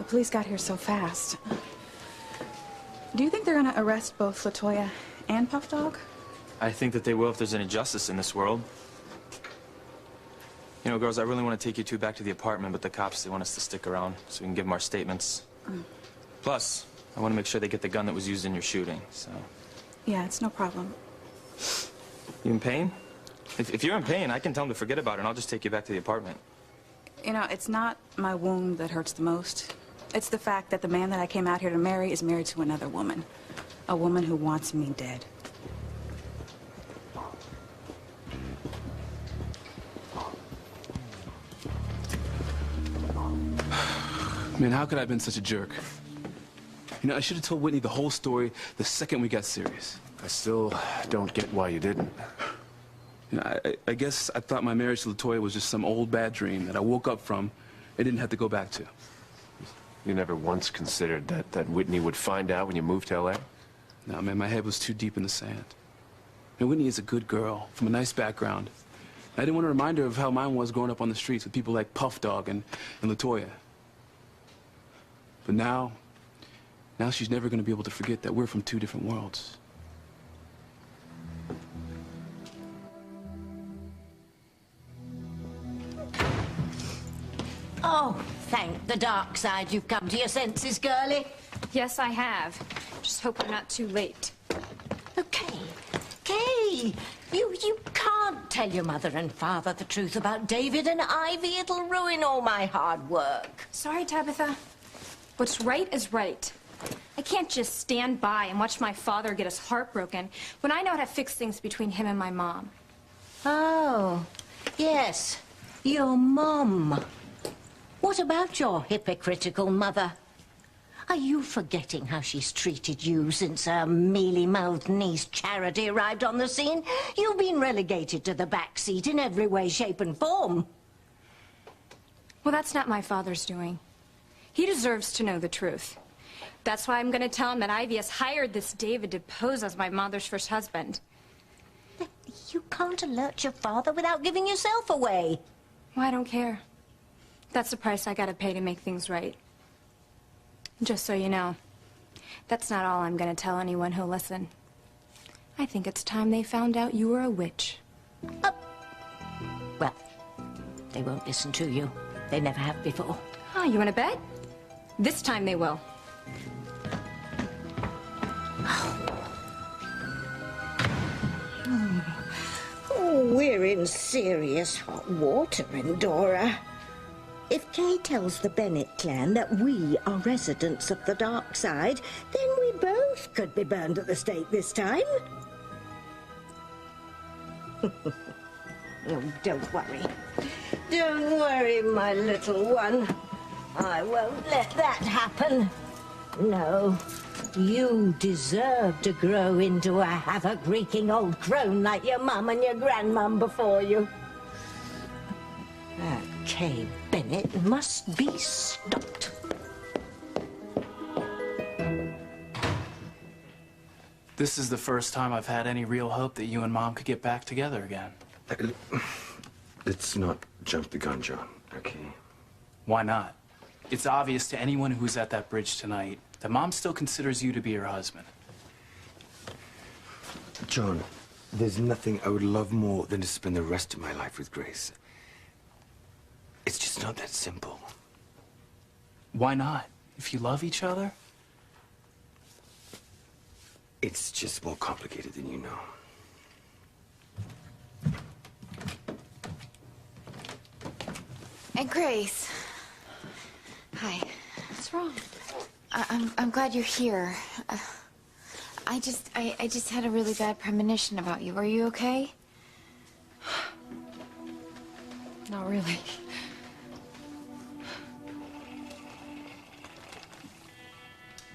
The police got here so fast. Do you think they're gonna arrest both LaToya and Puff Dog? I think that they will if there's any justice in this world. You know, girls, I really want to take you two back to the apartment, but the cops, they want us to stick around so we can give them our statements. Plus, I want to make sure they get the gun that was used in your shooting, so... Yeah, it's no problem. You in pain? If you're in pain, I can tell them to forget about it, and I'll just take you back to the apartment. You know, it's not my wound that hurts the most. It's the fact that the man that I came out here to marry is married to another woman. A woman who wants me dead. Man, how could I have been such a jerk? You know, I should have told Whitney the whole story the second we got serious. I still don't get why you didn't. You know, I guess I thought my marriage to LaToya was just some old bad dream that I woke up from and didn't have to go back to. You never once considered that Whitney would find out when you moved to L.A.? No, man, my head was too deep in the sand. And Whitney is a good girl from a nice background. I didn't want to remind her of how mine was growing up on the streets with people like Puff Dog and LaToya. But now she's never going to be able to forget that we're from two different worlds. Oh, thank the dark side you've come to your senses, girlie. Yes, I have. Just hope I'm not too late. Okay. You can't tell your mother and father the truth about David and Ivy. It'll ruin all my hard work. Sorry, Tabitha. What's right is right. I can't just stand by and watch my father get his heart broken when I know how to fix things between him and my mom. Oh, yes, your mom. What about your hypocritical mother? Are you forgetting how she's treated you since her mealy-mouthed niece Charity arrived on the scene? You've been relegated to the back seat in every way, shape, and form. Well, that's not my father's doing. He deserves to know the truth. That's why I'm going to tell him that Ivy has hired this David to pose as my mother's first husband. You can't alert your father without giving yourself away. Well, I don't care. That's the price I gotta pay to make things right. Just so you know, that's not all I'm gonna tell anyone who'll listen. I think it's time they found out you were a witch. Well, they won't listen to you. They never have before. Oh, you wanna bet? This time they will. Oh, we're in serious hot water, Endora. If Kay tells the Bennett clan that we are residents of the dark side, then we both could be burned at the stake this time. Oh, don't worry. Don't worry, my little one. I won't let that happen. No, you deserve to grow into a havoc-wreaking old crone like your mum and your grandmum before you. That Kay Bennett must be stopped. This is the first time I've had any real hope that you and Mom could get back together again. Let's not jump the gun, John, okay? Why not? It's obvious to anyone who's at that bridge tonight that Mom still considers you to be her husband. John, there's nothing I would love more than to spend the rest of my life with Grace. It's just not that simple. Why not? If you love each other? It's just more complicated than you know. And Grace. Hi. What's wrong? I'm glad you're here. I just had a really bad premonition about you. Are you okay? Not really.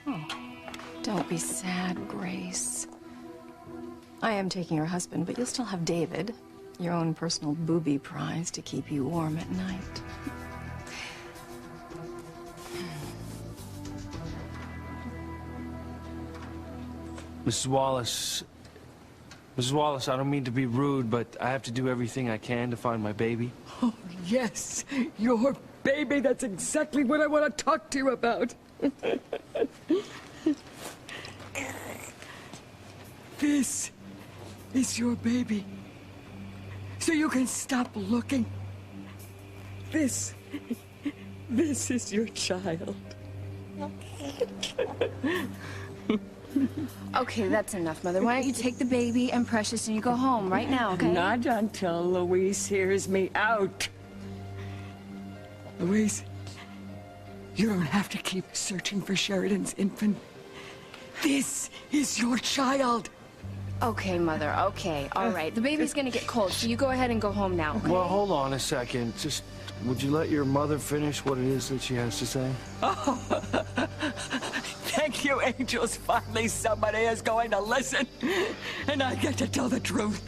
Oh, don't be sad, Grace. I am taking your husband, but you'll still have David, your own personal booby prize to keep you warm at night. Mrs. Wallace, I don't mean to be rude, but I have to do everything I can to find my baby. Oh, yes, your baby. That's exactly what I want to talk to you about. This is your baby. So you can stop looking. This is your child. Okay, that's enough, Mother. Why don't you take the baby and Precious and you go home right now, okay? Not until Louise hears me out. Louise, you don't have to keep searching for Sheridan's infant. This is your child. Okay, Mother, okay. All right. The baby's gonna get cold, so you go ahead and go home now, okay? Well, hold on a second. Just, would you let your mother finish what it is that she has to say? Oh, thank you, angels. Finally, somebody is going to listen. And I get to tell the truth.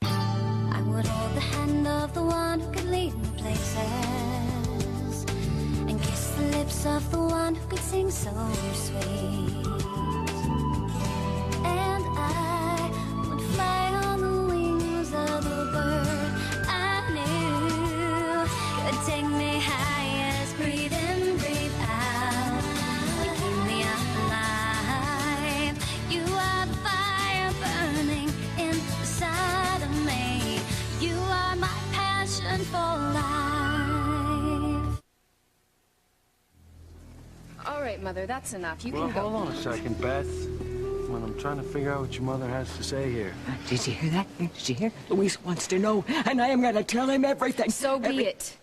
I would hold the hand of the one who could lead me places and kiss the lips of the one who could sing so sweet. And I would fly on the wings of a bird I knew could take me highest. Breathe in, breathe out. You keep me alive. You are the fire burning inside of me. You are my passion for life. All right, Mother, that's enough. You Well, can go. hold on a second, Beth. When I'm trying to figure out what your mother has to say here. Did you hear that? Did you hear? Louise wants to know, and I am going to tell him everything. So be it.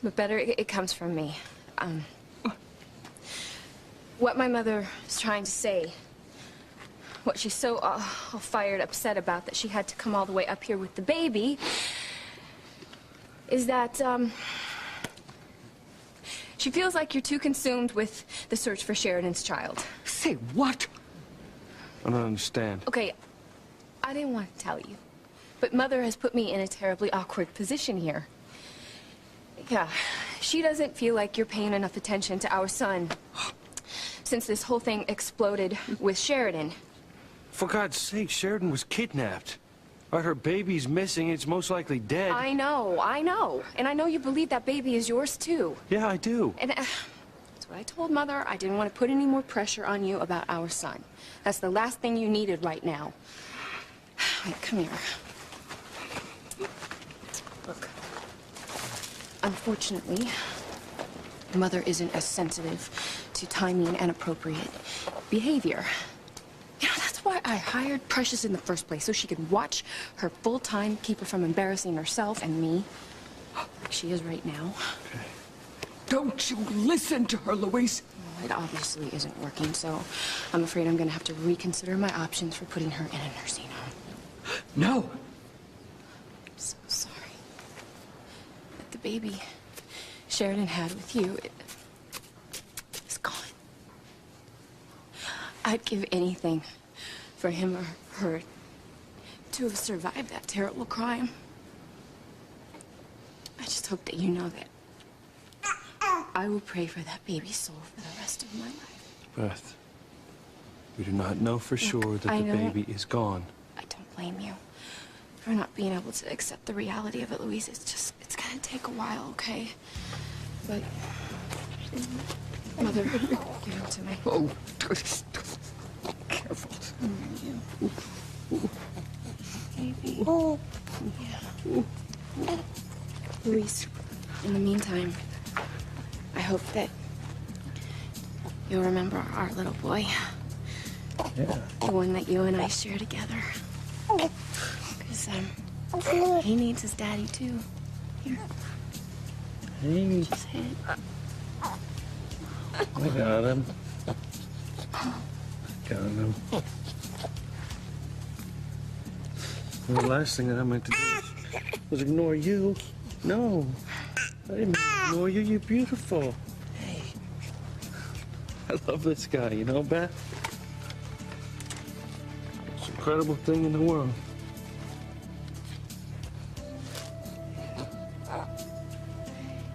But better it comes from me. What my mother is trying to say, what she's so all fired upset about that she had to come all the way up here with the baby, is that, she feels like you're too consumed with the search for Sheridan's child. Say what? I don't understand. Okay, I didn't want to tell you, but Mother has put me in a terribly awkward position here. Yeah, she doesn't feel like you're paying enough attention to our son since this whole thing exploded with Sheridan. For God's sake, Sheridan was kidnapped. Right, her baby's missing. It's most likely dead. I know. And I know you believe that baby is yours, too. Yeah, I do. And that's what I told Mother. I didn't want to put any more pressure on you about our son. That's the last thing you needed right now. Wait, come here. Look. Unfortunately, Mother isn't as sensitive to timing and appropriate behavior. You know, that's why I hired Precious in the first place, so she could watch her full-time, keep her from embarrassing herself and me, like she is right now. Okay. Don't you listen to her, Louise. Well, it obviously isn't working, so I'm afraid I'm gonna have to reconsider my options for putting her in a nursing home. No. I'm so sorry. But the baby Sheridan had with you, is gone. I'd give anything for him or her to have survived that terrible crime. I just hope that you know that I will pray for that baby's soul for the rest of my life. Beth, we do not know for sure that I the know. baby is gone. I don't blame you for not being able to accept the reality of it, Louise. It's gonna take a while, okay? But, Mother, give him to me. Oh, careful. Baby. Yeah. Louise, in the meantime, I hope that you'll remember our little boy. Yeah. The one that you and I share together. Because, he needs his daddy, too. Here. Hey. Just hit it. I got him. Got him. Well, the last thing that I meant to do was ignore you. No. I didn't ignore you. You're beautiful. Hey. I love this guy, you know, Beth? It's an incredible thing in the world.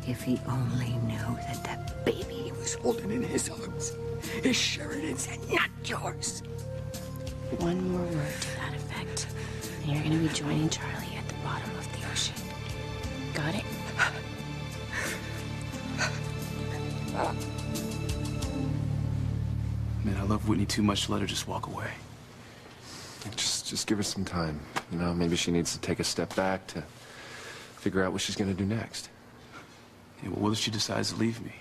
If he only knew that baby he was holding in his arms is Sheridan's and not yours. One more word to that effect, and you're gonna be joining Charlie at the bottom of the ocean. Got it? Man, I love Whitney too much to let her just walk away. Just give her some time. You know, maybe she needs to take a step back to figure out what she's gonna do next. Yeah, well, what if she decides to leave me?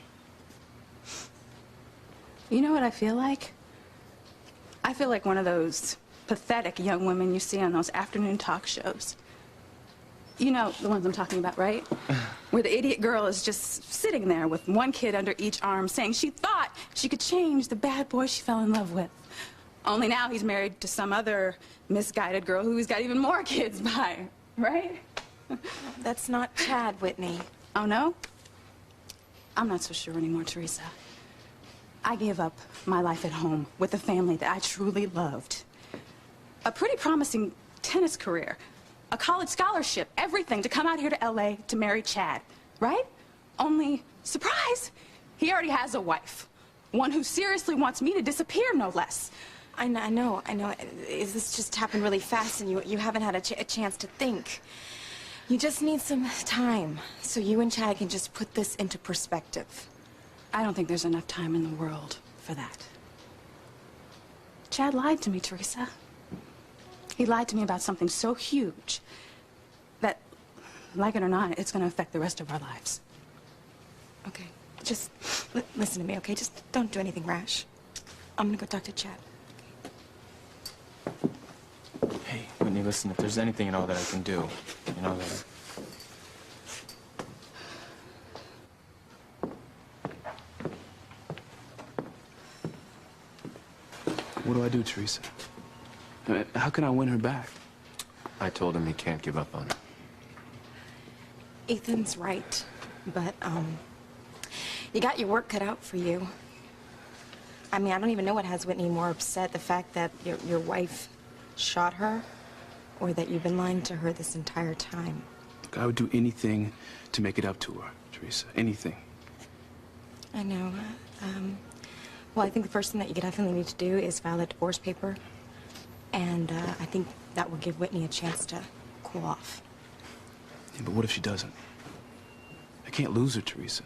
You know what I feel like? I feel like one of those pathetic young women you see on those afternoon talk shows. You know the ones I'm talking about, right? Where the idiot girl is just sitting there with one kid under each arm saying she thought she could change the bad boy she fell in love with. Only now he's married to some other misguided girl who's got even more kids by, right? That's not Chad, Whitney. Oh, no? I'm not so sure anymore, Teresa. I gave up my life at home with a family that I truly loved. A pretty promising tennis career, a college scholarship, everything to come out here to LA to marry Chad, right? Only, surprise, he already has a wife. One who seriously wants me to disappear, no less. I know. This just happened really fast and you haven't had a chance to think. You just need some time so you and Chad can just put this into perspective. I don't think there's enough time in the world for that. Chad lied to me, Teresa. He lied to me about something so huge that, like it or not, it's going to affect the rest of our lives. Okay, just listen to me, okay? Just don't do anything rash. I'm gonna go talk to Chad. Hey, Whitney, listen, if there's anything at all that I can do, you know that... What do I do, Teresa? I mean, how can I win her back? I told him he can't give up on her. Ethan's right, but, you got your work cut out for you. I mean, I don't even know what has Whitney more upset, the fact that your wife shot her, or that you've been lying to her this entire time. Look, I would do anything to make it up to her, Teresa. Anything. I know. Well, I think the first thing that you definitely need to do is file that divorce paper. And I think that will give Whitney a chance to cool off. Yeah, but what if she doesn't? I can't lose her, Teresa.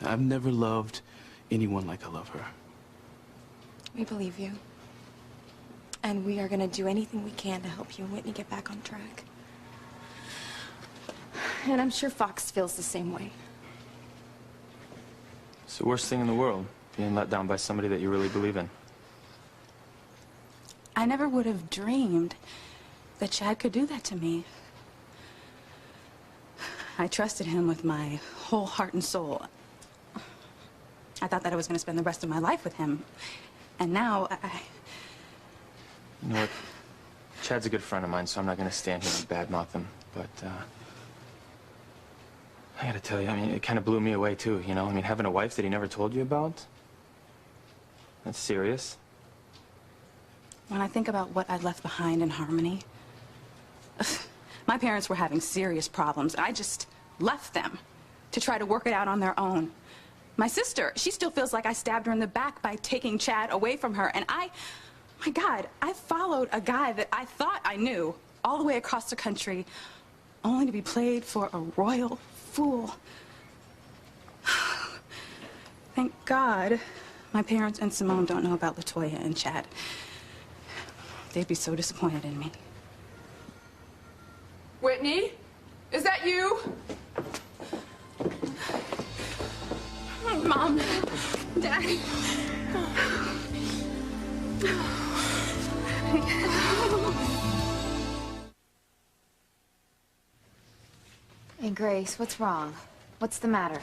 I've never loved anyone like I love her. We believe you. And we are going to do anything we can to help you and Whitney get back on track. And I'm sure Fox feels the same way. It's the worst thing in the world, being let down by somebody that you really believe in. I never would have dreamed that Chad could do that to me. I trusted him with my whole heart and soul. I thought that I was going to spend the rest of my life with him. And now, You know what? Chad's a good friend of mine, so I'm not going to stand here and badmouth him. But, I gotta tell you, I mean, it kind of blew me away, too, you know? I mean, having a wife that he never told you about? That's serious. when I think about what I left behind in Harmony, my parents were having serious problems. I just left them to try to work it out on their own. My sister, she still feels like I stabbed her in the back by taking Chad away from her. And my God, I followed a guy that I thought I knew all the way across the country, only to be played for a royal fool. Thank God my parents and Simone don't know about LaToya and Chad. They'd be so disappointed in me. Whitney? Is that you? Mom, Daddy. Hey, Grace, what's wrong? What's the matter?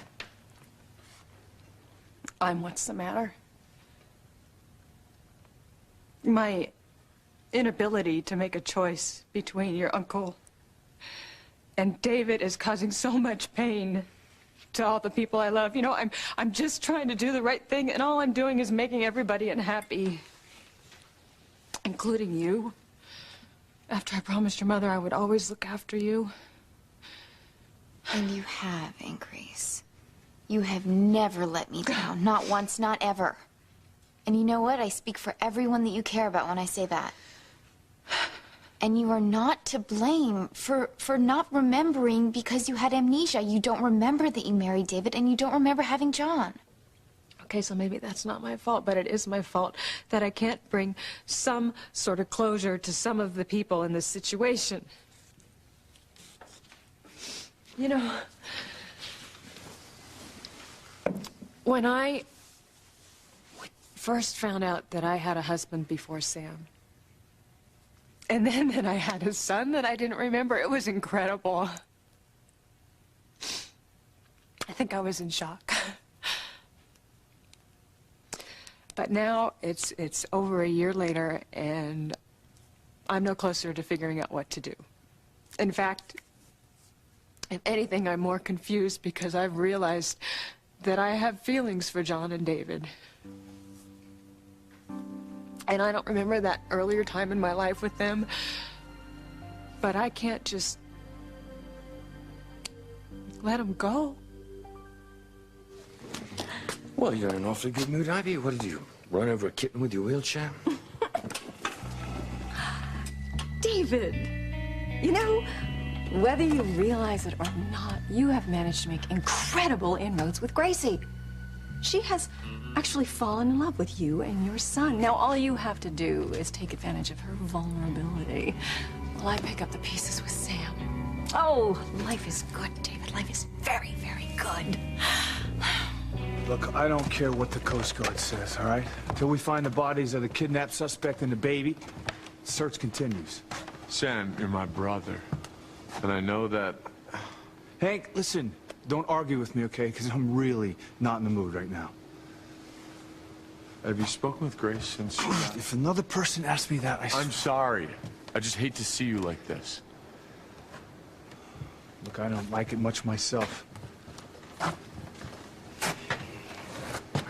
What's the matter? My inability to make a choice between your uncle and David is causing so much pain to all the people I love. You know, I'm just trying to do the right thing, and all I'm doing is making everybody unhappy, including you. After I promised your mother I would always look after you. And you have, Aunt Grace. You have never let me down. Not once, not ever. And you know what? I speak for everyone that you care about when I say that. And you are not to blame for not remembering because you had amnesia. You don't remember that you married David, and you don't remember having John. Okay, so maybe that's not my fault, but it is my fault that I can't bring some sort of closure to some of the people in this situation. You know, when I first found out that I had a husband before Sam, and then that I had a son that I didn't remember, it was incredible. I think I was in shock. But now it's over a year later, and I'm no closer to figuring out what to do. In fact, if anything, I'm more confused because I've realized that I have feelings for John and David. And I don't remember that earlier time in my life with them, but I can't just let them go. Well, you're in an awfully good mood, Ivy. What did you run over a kitten with your wheelchair? David, you know, whether you realize it or not, you have managed to make incredible inroads with Gracie. She has actually fallen in love with you and your son. Now, all you have to do is take advantage of her vulnerability while I pick up the pieces with Sam. Oh, life is good, David. Life is very, very good. Look, I don't care what the Coast Guard says, all right? Until we find the bodies of the kidnapped suspect and the baby, search continues. Sam, you're my brother. And I know that... Hank, listen, don't argue with me, okay? Because I'm really not in the mood right now. Have you spoken with Grace since you... If another person asks me that, I'm sorry. I just hate to see you like this. Look, I don't like it much myself. I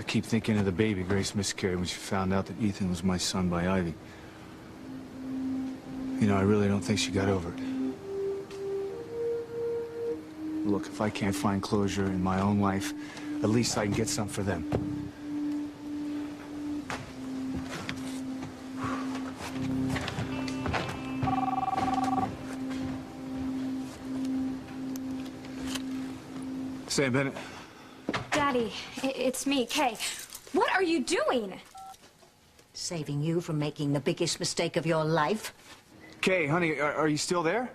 keep thinking of the baby Grace miscarried when she found out that Ethan was my son by Ivy. You know, I really don't think she got over it. Look, if I can't find closure in my own life, at least I can get some for them. Sam Bennett. Daddy, it's me, Kay. What are you doing? Saving you from making the biggest mistake of your life. Kay, honey, are you still there?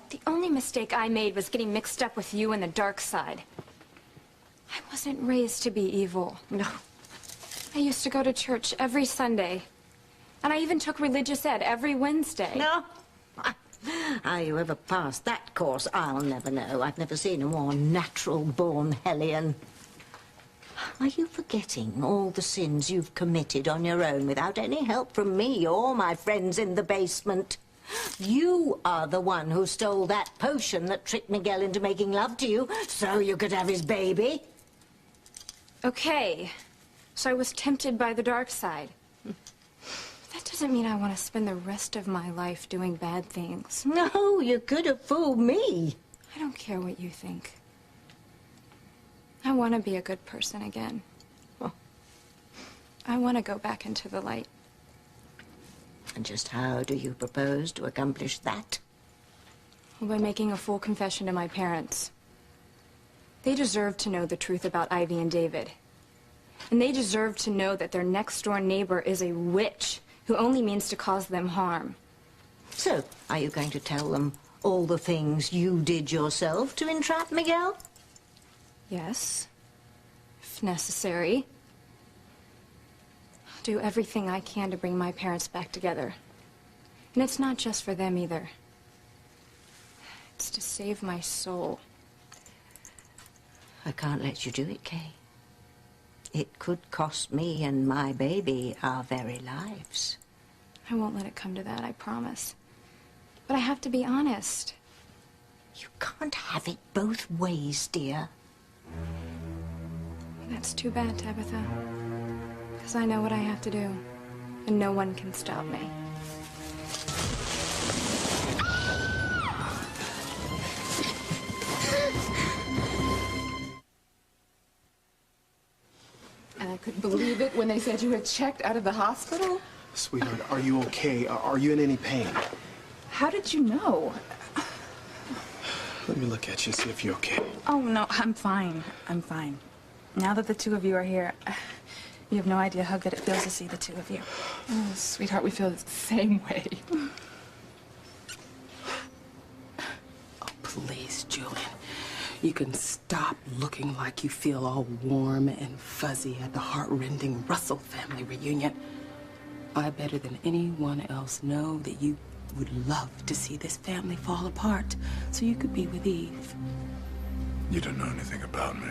The only mistake I made was getting mixed up with you and the dark side. I wasn't raised to be evil. No. I used to go to church every Sunday. And I even took religious ed every Wednesday. No. How you ever passed that course, I'll never know. I've never seen a more natural-born hellion. Are you forgetting all the sins you've committed on your own without any help from me or my friends in the basement? You are the one who stole that potion that tricked Miguel into making love to you so you could have his baby. Okay. So I was tempted by the dark side. That doesn't mean I want to spend the rest of my life doing bad things. No, you could have fooled me. I don't care what you think. I want to be a good person again. Oh. I want to go back into the light. And just how do you propose to accomplish that? Well, by making a full confession to my parents. They deserve to know the truth about Ivy and David. And they deserve to know that their next-door neighbor is a witch who only means to cause them harm. So, are you going to tell them all the things you did yourself to entrap Miguel? Yes, if necessary. I'll do everything I can to bring my parents back together. And it's not just for them either. It's to save my soul. I can't let you do it, Kay. It could cost me and my baby our very lives. I won't let it come to that, I promise. But I have to be honest. You can't have it both ways, dear. That's too bad, Tabitha. Because I know what I have to do. And no one can stop me. I couldn't believe it when they said you had checked out of the hospital. Sweetheart, are you okay? Are you in any pain? How did you know? Let me look at you and see if you're okay. Oh, no, I'm fine. I'm fine. Now that the two of you are here, you have no idea how good it feels to see the two of you. Oh, sweetheart, we feel the same way. Oh, please, Julian. You can stop looking like you feel all warm and fuzzy at the heart-rending Russell family reunion. I better than anyone else know that you would love to see this family fall apart so you could be with Eve. You don't know anything about me.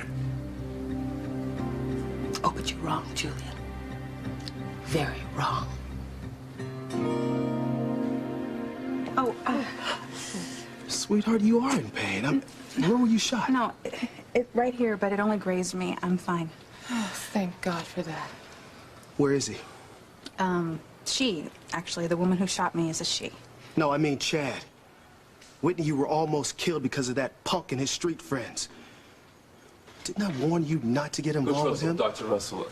Oh, but you're wrong, Julian. Very wrong. Oh, Sweetheart, you are in pain. Where were you shot? No, right here, but it only grazed me. I'm fine. Oh, thank God for that. Where is he? She, actually, the woman who shot me is a she. No, I mean Chad. Whitney, you were almost killed because of that punk and his street friends. Didn't I warn you not to get involved with him? Dr. Russell.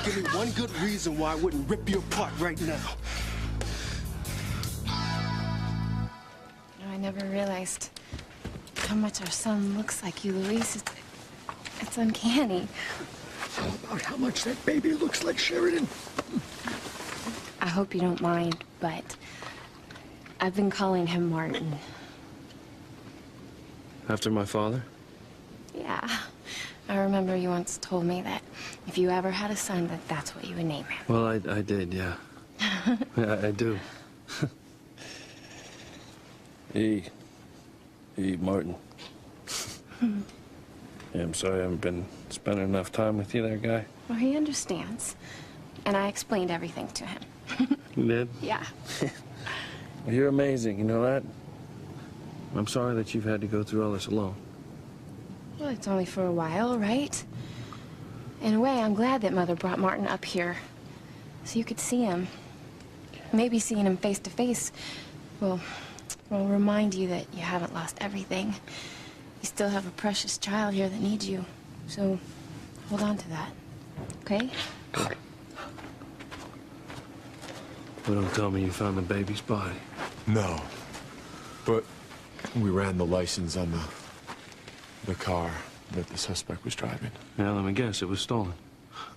Give me one good reason why I wouldn't rip you apart right now. I never realized how much our son looks like you, Louise. It's uncanny. How about how much that baby looks like Sheridan? I hope you don't mind, but I've been calling him Martin. After my father? Yeah. I remember you once told me that if you ever had a son, that's what you would name him. Well, I did, yeah. Yeah, I do. Hey, Martin. Yeah, I'm sorry I haven't been spending enough time with you there, guy. Well, he understands. And I explained everything to him. You did? Yeah. Well, you're amazing, you know that? I'm sorry that you've had to go through all this alone. Well, it's only for a while, right? In a way, I'm glad that Mother brought Martin up here. So you could see him. Maybe seeing him face to face will remind you that you haven't lost everything. You still have a precious child here that needs you. So hold on to that, okay? But don't tell me you found the baby's body. No. But we ran the license on the car that the suspect was driving. Yeah, let me guess, it was stolen.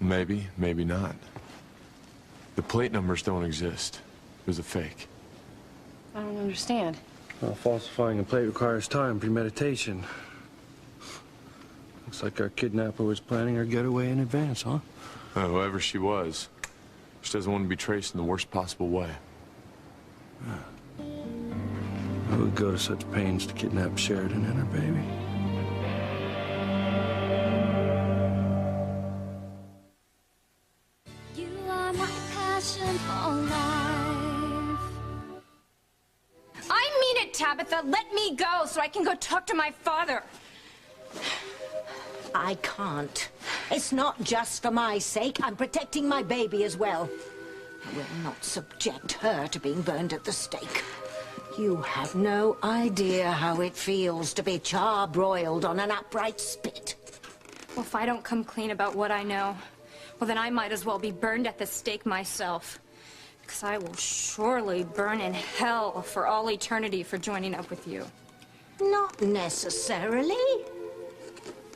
Maybe, maybe not. The plate numbers don't exist. It was a fake. I don't understand. Well, falsifying a plate requires time, premeditation. Looks like our kidnapper was planning her getaway in advance, huh? Whoever she was, she doesn't want to be traced in the worst possible way. Yeah. Who would go to such pains to kidnap Sheridan and her baby? You are my passion for life. I mean it, Tabitha. Let me go so I can go talk to my father. I can't. It's not just for my sake. I'm protecting my baby as well. I will not subject her to being burned at the stake. You have no idea how it feels to be charbroiled on an upright spit. Well, if I don't come clean about what I know, well, then I might as well be burned at the stake myself. Because I will surely burn in hell for all eternity for joining up with you. Not necessarily.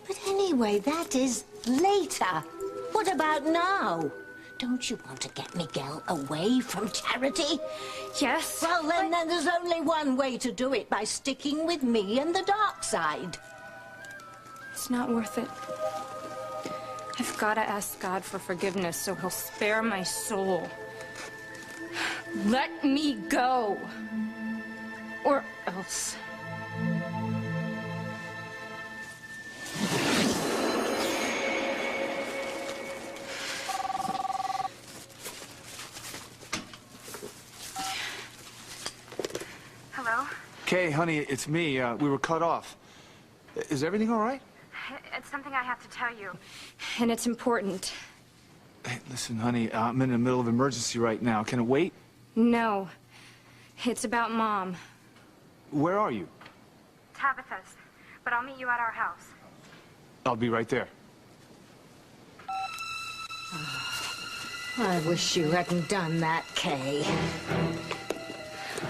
But anyway, that is later. What about now? Don't you want to get Miguel away from Charity? Yes. Well, then there's only one way to do it, by sticking with me and the dark side. It's not worth it. I've got to ask God for forgiveness so he'll spare my soul. Let me go. Or else. Hello? Kay, honey, it's me. We were cut off. Is everything all right? It's something I have to tell you. And it's important. Hey, listen, honey, I'm in the middle of emergency right now. Can it wait? No. It's about Mom. Where are you? Tabitha's. but I'll meet you at our house. I'll be right there. I wish you hadn't done that, Kay.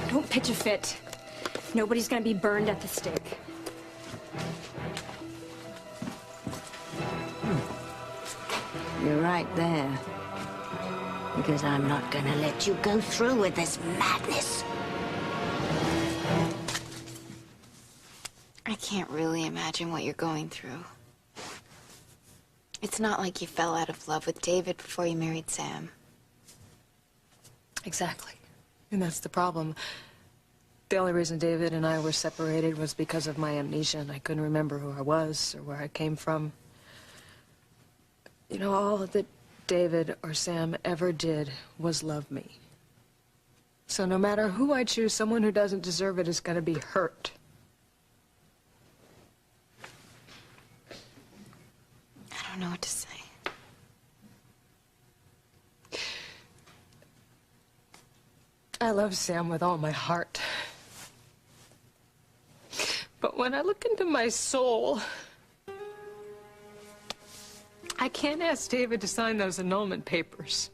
Don't pitch a fit. Nobody's gonna be burned at the stake. You're right there. Because I'm not gonna let you go through with this madness. I can't really imagine what you're going through. It's not like you fell out of love with David before you married Sam. Exactly. And that's the problem. The only reason David and I were separated was because of my amnesia, and I couldn't remember who I was or where I came from. You know, all that David or Sam ever did was love me. So no matter who I choose, someone who doesn't deserve it is going to be hurt. I don't know what to say. I love Sam with all my heart. But when I look into my soul, I can't ask David to sign those annulment papers.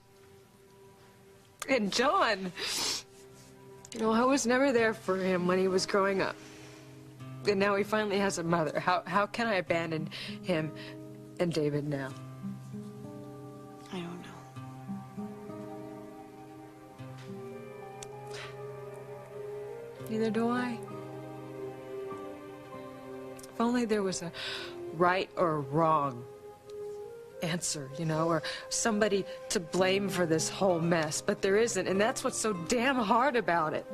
And John, you know, I was never there for him when he was growing up. And now he finally has a mother. How can I abandon him and David now? I don't know. Neither do I. If only there was a right or wrong answer, you know, or somebody to blame for this whole mess, but there isn't, and that's what's so damn hard about it.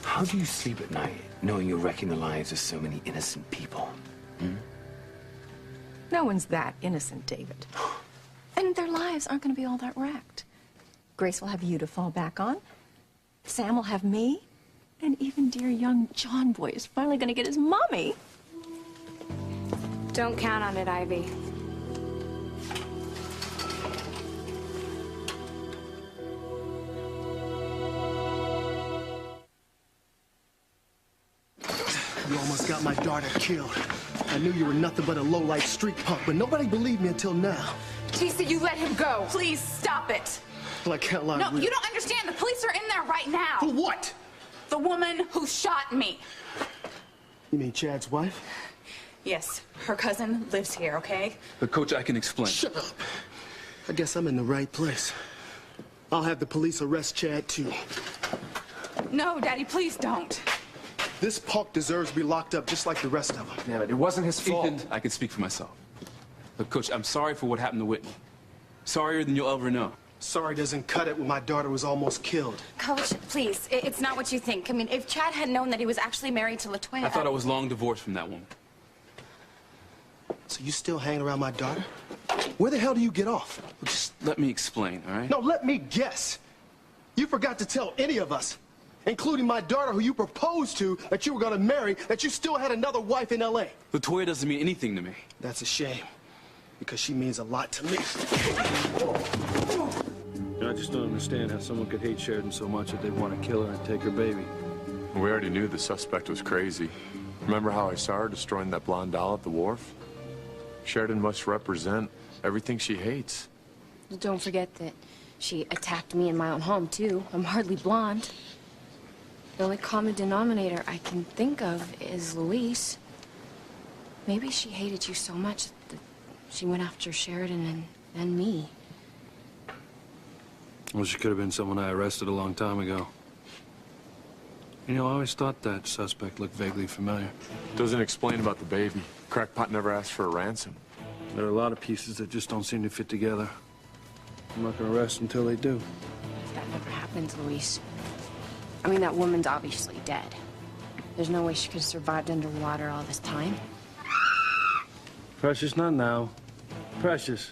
How do you sleep at night, knowing you're wrecking the lives of so many innocent people? Hmm? No one's that innocent, David. And their lives aren't going to be all that wrecked. Grace will have you to fall back on. Sam will have me. And even dear young John Boy is finally going to get his mommy. Don't count on it, Ivy. You almost got my daughter killed. I knew you were nothing but a low-life street punk, but nobody believed me until now. Tisa, you let him go. Please stop it. Well, I can't lie. No, really. you don't understand. The police are in there right now. For what? The woman who shot me. You mean Chad's wife? Yes, her cousin lives here, okay? But, Coach, I can explain. Shut up. I guess I'm in the right place. I'll have the police arrest Chad, too. No, Daddy, please don't. This punk deserves to be locked up just like the rest of them. Yeah, but it wasn't his fault. Ethan, I can speak for myself. Look, Coach, I'm sorry for what happened to Whitney. Sorrier than you'll ever know. Sorry doesn't cut it when my daughter was almost killed. Coach, please, it's not what you think. I mean, if Chad had known that he was actually married to LaToya... I thought I was long divorced from that woman. So you still hanging around my daughter? Where the hell do you get off? Well, just let me explain, all right? No, let me guess. You forgot to tell any of us, including my daughter who you proposed to, that you were going to marry, that you still had another wife in L.A. LaToya doesn't mean anything to me. That's a shame, because she means a lot to me. I just don't understand how someone could hate Sheridan so much that they'd want to kill her and take her baby. We already knew the suspect was crazy. Remember how I saw her destroying that blonde doll at the wharf? Sheridan must represent everything she hates. Don't forget that she attacked me in my own home, too. I'm hardly blonde. The only common denominator I can think of is Luis. Maybe she hated you so much that she went after Sheridan and then me. Well, she could have been someone I arrested a long time ago. You know, I always thought that suspect looked vaguely familiar. Doesn't explain about the baby. Crackpot never asked for a ransom. There are a lot of pieces that just don't seem to fit together. I'm not going to rest until they do. That never happened, Luis. I mean, that woman's obviously dead. There's no way she could have survived underwater all this time. Precious, not now. Precious.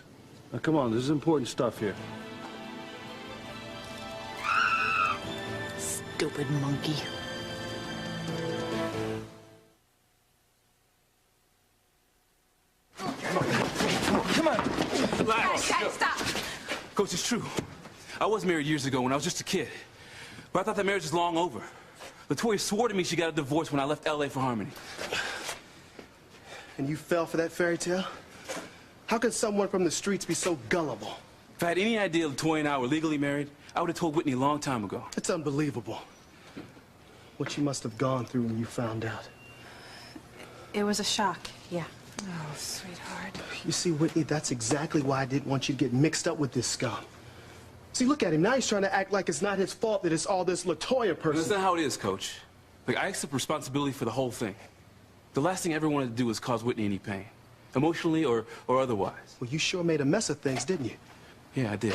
Now, come on, this is important stuff here. Stupid monkey. Come on. Guys, stop. Coach, it's true. I was married years ago when I was just a kid. But I thought that marriage was long over. LaToya swore to me she got a divorce when I left L.A. for Harmony. And you fell for that fairy tale? How could someone from the streets be so gullible? If I had any idea LaToya and I were legally married, I would have told Whitney a long time ago. It's unbelievable what you must have gone through when you found out. It was a shock, yeah. Oh, sweetheart. You see, Whitney, that's exactly why I didn't want you to get mixed up with this scum. See, look at him. Now he's trying to act like it's not his fault that it's all this LaToya person. That's not how it is, Coach. Like, I accept responsibility for the whole thing. The last thing I ever wanted to do was cause Whitney any pain, emotionally or otherwise. Well, you sure made a mess of things, didn't you? Yeah, I did.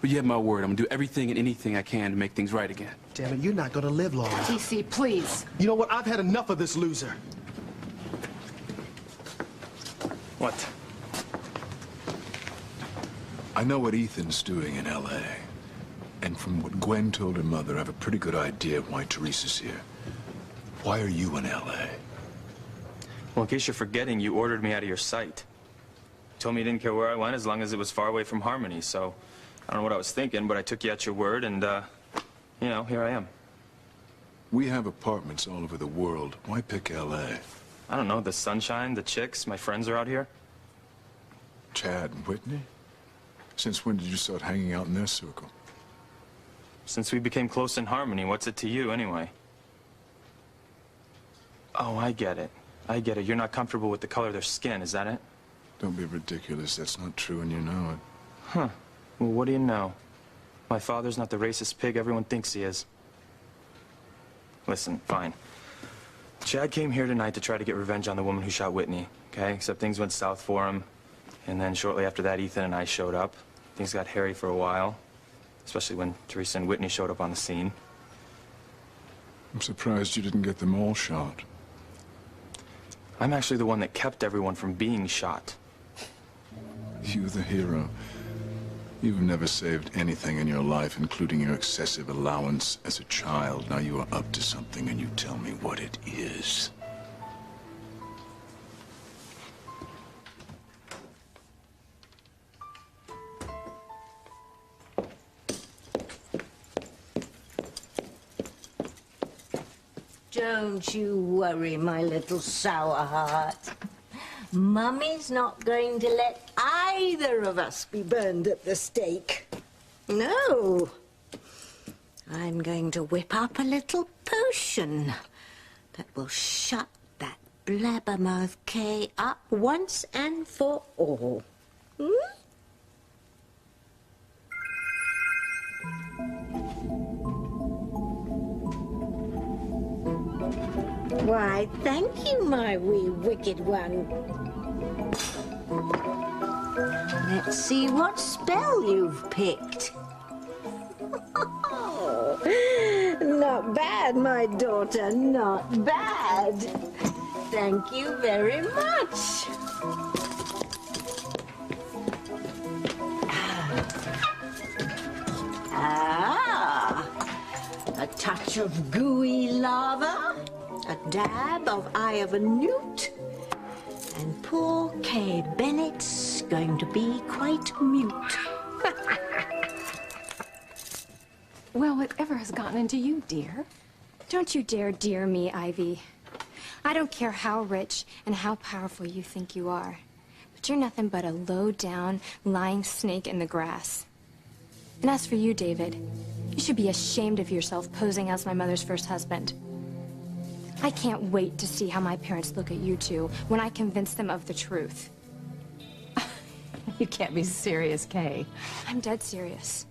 But you have my word. I'm gonna do everything and anything I can to make things right again. Damn it, you're not gonna live long. TC, please. You know what? I've had enough of this loser. What? I know what Ethan's doing in L.A. And from what Gwen told her mother, I have a pretty good idea of why Teresa's here. Why are you in L.A.? Well, in case you're forgetting, you ordered me out of your sight. You told me you didn't care where I went as long as it was far away from Harmony, so I don't know what I was thinking, but I took you at your word, and, you know, here I am. We have apartments all over the world. Why pick L.A.? I don't know, the sunshine, the chicks, my friends are out here. Chad and Whitney? Since when did you start hanging out in their circle? Since we became close in Harmony, what's it to you, anyway? Oh, I get it. I get it. You're not comfortable with the color of their skin, is that it? Don't be ridiculous. That's not true, and you know it. Huh. Well, what do you know? My father's not the racist pig everyone thinks he is. Listen, fine. Chad came here tonight to try to get revenge on the woman who shot Whitney, okay? Except things went south for him. And then shortly after that, Ethan and I showed up. Things got hairy for a while, especially when Teresa and Whitney showed up on the scene. I'm surprised you didn't get them all shot. I'm actually the one that kept everyone from being shot. You, the hero. You've never saved anything in your life, including your excessive allowance as a child. Now you are up to something, and you tell me what it is. Don't you worry, my little sour heart. Mummy's not going to let either of us be burned at the stake. No. I'm going to whip up a little potion that will shut that blabbermouth Kay up once and for all. Hmm? Why, thank you, my wee wicked one. Let's see what spell you've picked. Not bad, my daughter, not bad. Thank you very much. A touch of gooey lava, a dab of eye of a newt, and poor Kay Bennett's going to be quite mute. Well, whatever has gotten into you, dear? Don't you dare dear me, Ivy. I don't care how rich and how powerful you think you are, but you're nothing but a low-down, lying snake in the grass. And as for you, David, you should be ashamed of yourself posing as my mother's first husband. I can't wait to see how my parents look at you two when I convince them of the truth. You can't be serious, Kay. I'm dead serious.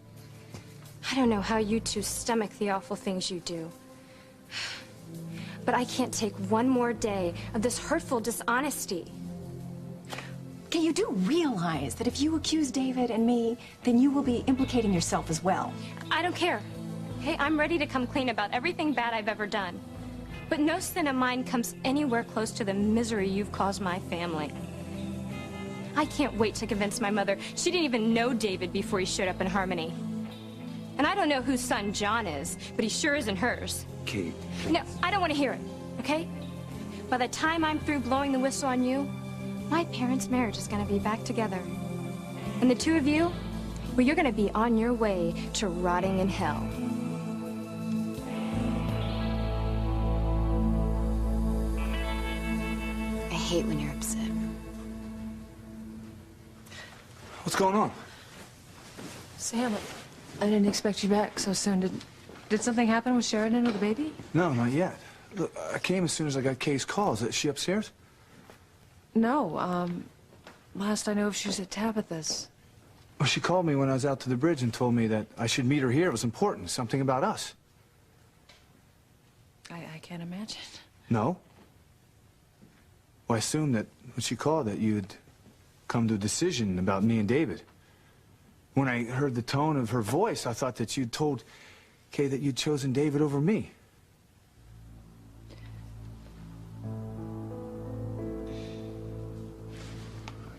I don't know how you two stomach the awful things you do. But I can't take one more day of this hurtful dishonesty. Kay, you do realize that if you accuse David and me, then you will be implicating yourself as well. I don't care. Okay, I'm ready to come clean about everything bad I've ever done. But no sin of mine comes anywhere close to the misery you've caused my family. I can't wait to convince my mother she didn't even know David before he showed up in Harmony. And I don't know whose son John is, but he sure isn't hers. Kate. No, I don't want to hear it, okay? By the time I'm through blowing the whistle on you, my parents' marriage is going to be back together. And the two of you, Well, you're gonna be on your way to rotting in hell. I hate when you're upset. What's going on? Sam, I didn't expect you back so soon. Did something happen with Sheridan or the baby? No, not yet. Look, I came as soon as I got Kay's call. Is she upstairs? No, last I know of, she's at Tabitha's. Well, she called me when I was out to the bridge and told me that I should meet her here. It was important, something about us. I can't imagine. No? Well, I assumed that when she called that you'd come to a decision about me and David. When I heard the tone of her voice, I thought that you'd told Kay that you'd chosen David over me.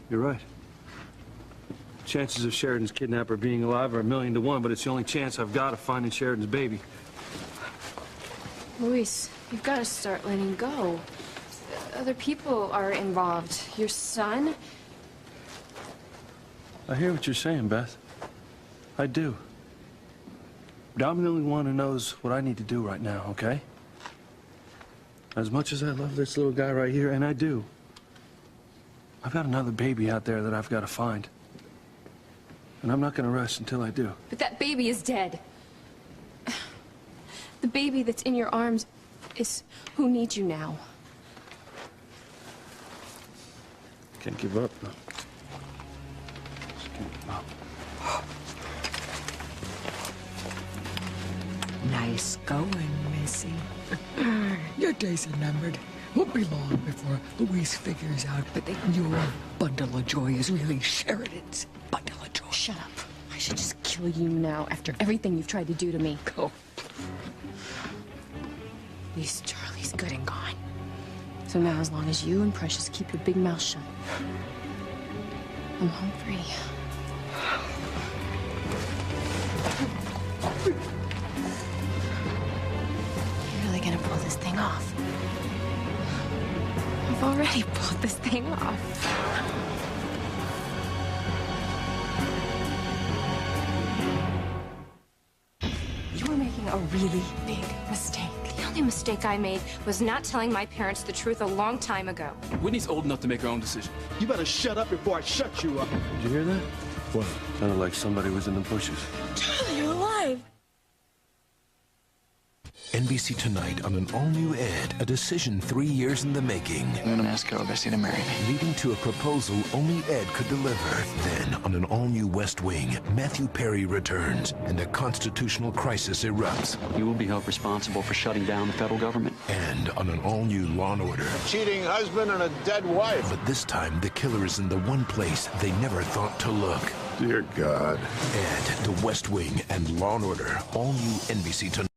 You're right. Chances of Sheridan's kidnapper being alive are 1,000,000 to 1, but it's the only chance I've got of finding Sheridan's baby. Luis, you've got to start letting go. Other people are involved. Your son? I hear what you're saying, Beth. I do. But I'm the only one who knows what I need to do right now, okay? As much as I love this little guy right here, and I do, I've got another baby out there that I've got to find. And I'm not going to rest until I do. But that baby is dead. The baby that's in your arms is who needs you now. Can't give up, though. Just can't give up. Nice going, Missy. Your days are numbered. Won't be long before Louise figures out that your bundle of joy is really Sheridan's bundle of joy. Shut up. I should just kill you now after everything you've tried to do to me. Go. At least Charlie's good and gone. So now, as long as you and Precious keep your big mouth shut, I'm home free. You're really gonna pull this thing off? I've already pulled this thing off. You were making a really big mistake. The only mistake I made was not telling my parents the truth a long time ago. Whitney's old enough to make her own decision. You better shut up before I shut you up. Did you hear that? What? Sounded like somebody was in the bushes. Charlie, you're alive. NBC Tonight on an all-new Ed, a decision 3 years in the making. I'm gonna ask Carol Bessie to marry me. Leading to a proposal only Ed could deliver. Then, on an all-new West Wing, Matthew Perry returns, and a constitutional crisis erupts. You will be held responsible for shutting down the federal government. And on an all-new Law & Order. Cheating husband and a dead wife. But this time, the killer is in the one place they never thought to look. Dear God. Ed, The West Wing, and Law & Order, all new NBC Tonight.